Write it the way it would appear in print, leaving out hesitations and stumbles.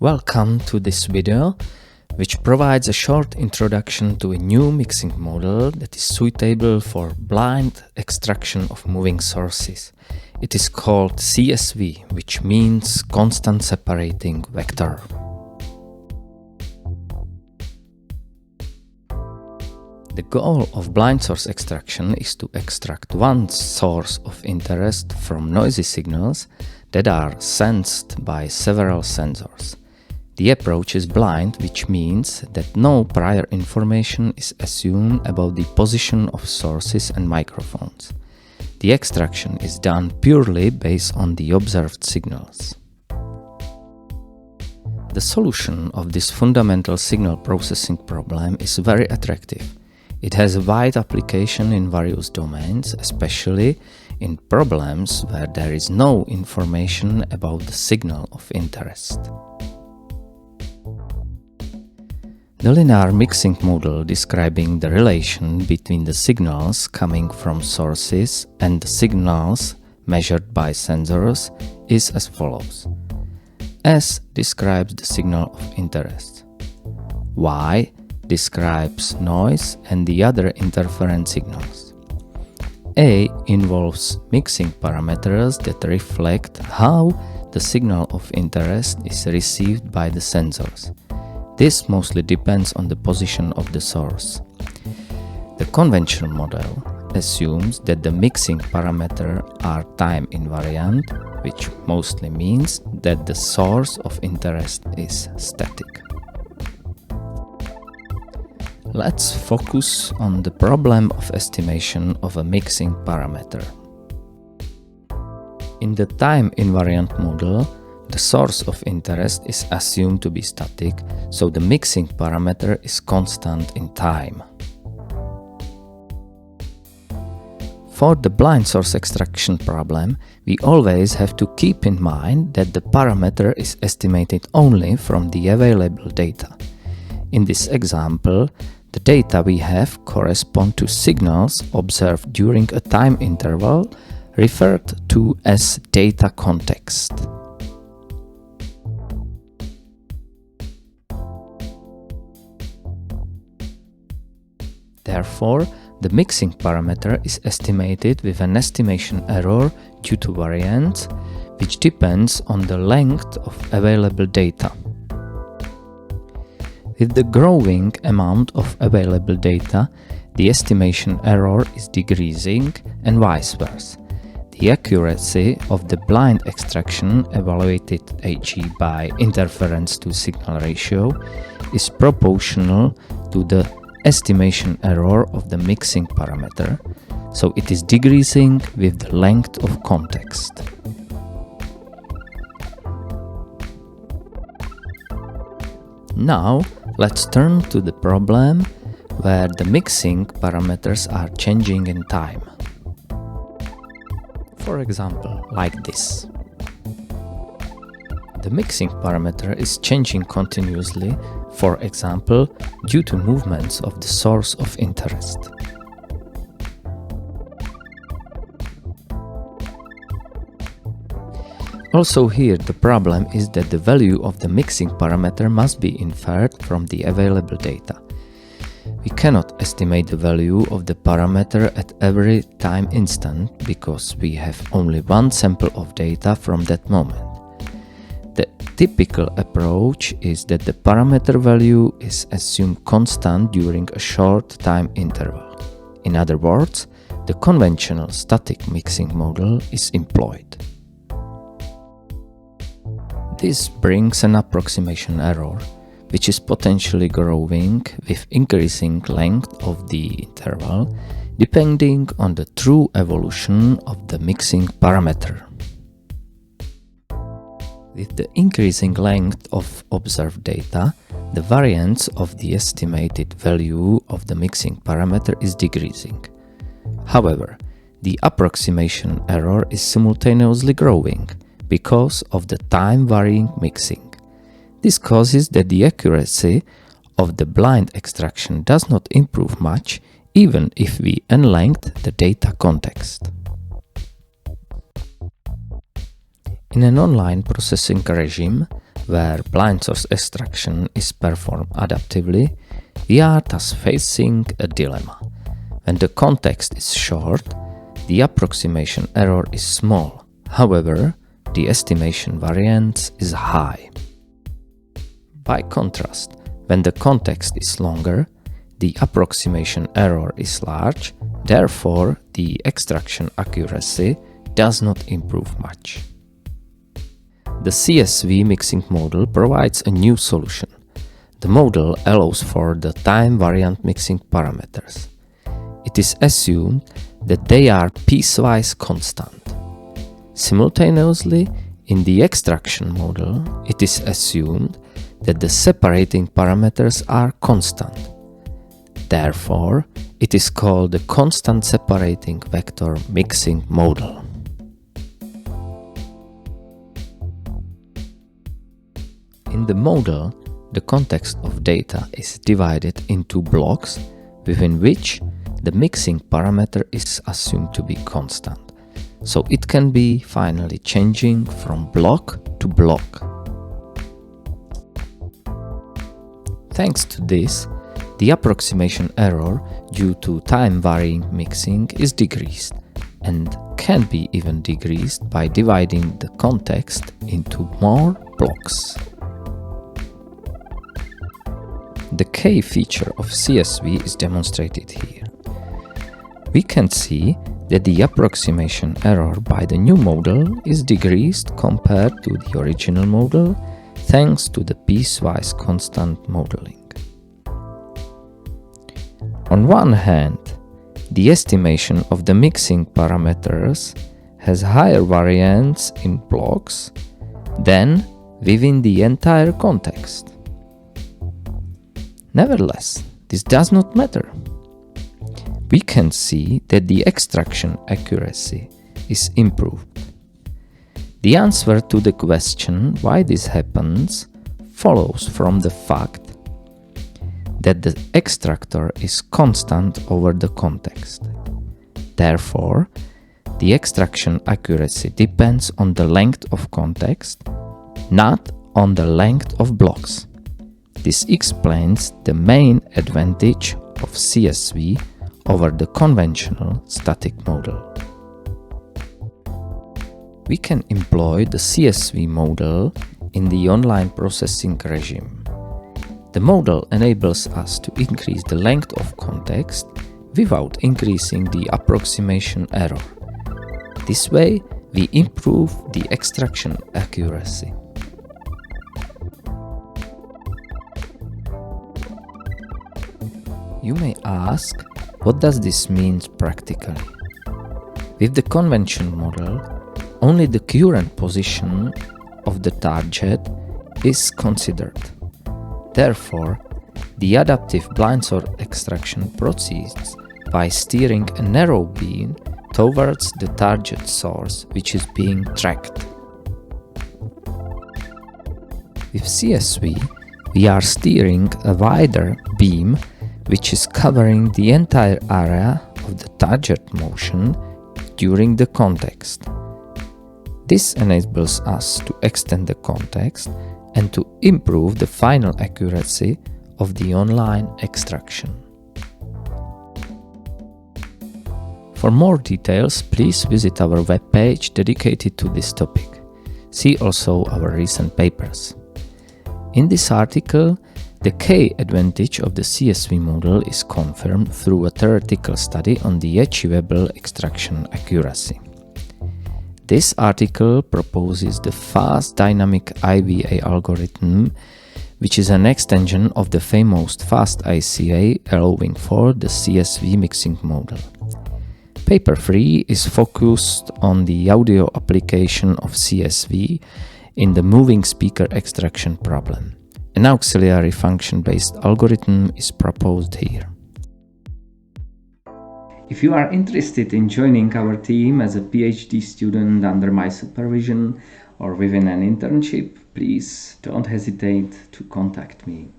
Welcome to this video, which provides a short introduction to a new mixing model that is suitable for blind extraction of moving sources. It is called CSV, which means constant separating vector. The goal of blind source extraction is to extract one source of interest from noisy signals that are sensed by several sensors. The approach is blind, which means that no prior information is assumed about the position of sources and microphones. The extraction is done purely based on the observed signals. The solution of this fundamental signal processing problem is very attractive. It has a wide application in various domains, especially in problems where there is no information about the signal of interest. The linear mixing model describing the relation between the signals coming from sources and the signals measured by sensors is as follows. S describes the signal of interest. Y describes noise and the other interference signals. A involves mixing parameters that reflect how the signal of interest is received by the sensors. This mostly depends on the position of the source. The conventional model assumes that the mixing parameters are time invariant, which mostly means that the source of interest is static. Let's focus on the problem of estimation of a mixing parameter. In the time invariant model, the source of interest is assumed to be static, so the mixing parameter is constant in time. For the blind source extraction problem, we always have to keep in mind that the parameter is estimated only from the available data. In this example, the data we have correspond to signals observed during a time interval referred to as data context. Therefore, the mixing parameter is estimated with an estimation error due to variance, which depends on the length of available data. With the growing amount of available data, the estimation error is decreasing and vice versa. The accuracy of the blind extraction, evaluated e.g. by interference to signal ratio, is proportional to the estimation error of the mixing parameter, so it is decreasing with the length of context. Now, let's turn to the problem where the mixing parameters are changing in time. For example, like this. The mixing parameter is changing continuously, for example, due to movements of the source of interest. Also here, the problem is that the value of the mixing parameter must be inferred from the available data. We cannot estimate the value of the parameter at every time instant because we have only one sample of data from that moment. The typical approach is that the parameter value is assumed constant during a short time interval. In other words, the conventional static mixing model is employed. This brings an approximation error, which is potentially growing with increasing length of the interval, depending on the true evolution of the mixing parameter. With the increasing length of observed data, the variance of the estimated value of the mixing parameter is decreasing. However, the approximation error is simultaneously growing because of the time-varying mixing. This causes that the accuracy of the blind extraction does not improve much even if we unlength the data context. In an online processing regime, where blind source extraction is performed adaptively, we are thus facing a dilemma. When the context is short, the approximation error is small. However, the estimation variance is high. By contrast, when the context is longer, the approximation error is large, therefore the extraction accuracy does not improve much. The CSV mixing model provides a new solution. The model allows for the time-variant mixing parameters. It is assumed that they are piecewise constant. Simultaneously, in the extraction model, it is assumed that the separating parameters are constant. Therefore, it is called the constant separating vector mixing model. In the model, the context of data is divided into blocks within which the mixing parameter is assumed to be constant, so it can be finally changing from block to block. Thanks to this, the approximation error due to time-varying mixing is decreased, and can be even decreased by dividing the context into more blocks. The K feature of CSV is demonstrated here. We can see that the approximation error by the new model is decreased compared to the original model thanks to the piecewise constant modeling. On one hand, the estimation of the mixing parameters has higher variance in blocks than within the entire context. Nevertheless, this does not matter. We can see that the extraction accuracy is improved. The answer to the question why this happens follows from the fact that the extractor is constant over the context. Therefore, the extraction accuracy depends on the length of context, not on the length of blocks. This explains the main advantage of CSV over the conventional static model. We can employ the CSV model in the online processing regime. The model enables us to increase the length of context without increasing the approximation error. This way, we improve the extraction accuracy. You may ask, what does this mean practically? With the convention model, only the current position of the target is considered. Therefore, the adaptive blind source extraction proceeds by steering a narrow beam towards the target source which is being tracked. With CSV, we are steering a wider beam which is covering the entire area of the target motion during the context. This enables us to extend the context and to improve the final accuracy of the online extraction. For more details, please visit our webpage dedicated to this topic. See also our recent papers. In this article, the K advantage of the CSV model is confirmed through a theoretical study on the achievable extraction accuracy. This article proposes the fast dynamic IVA algorithm, which is an extension of the famous FastICA allowing for the CSV mixing model. Paper 3 is focused on the audio application of CSV in the moving speaker extraction problem. An auxiliary function-based algorithm is proposed here. If you are interested in joining our team as a PhD student under my supervision or within an internship, please don't hesitate to contact me.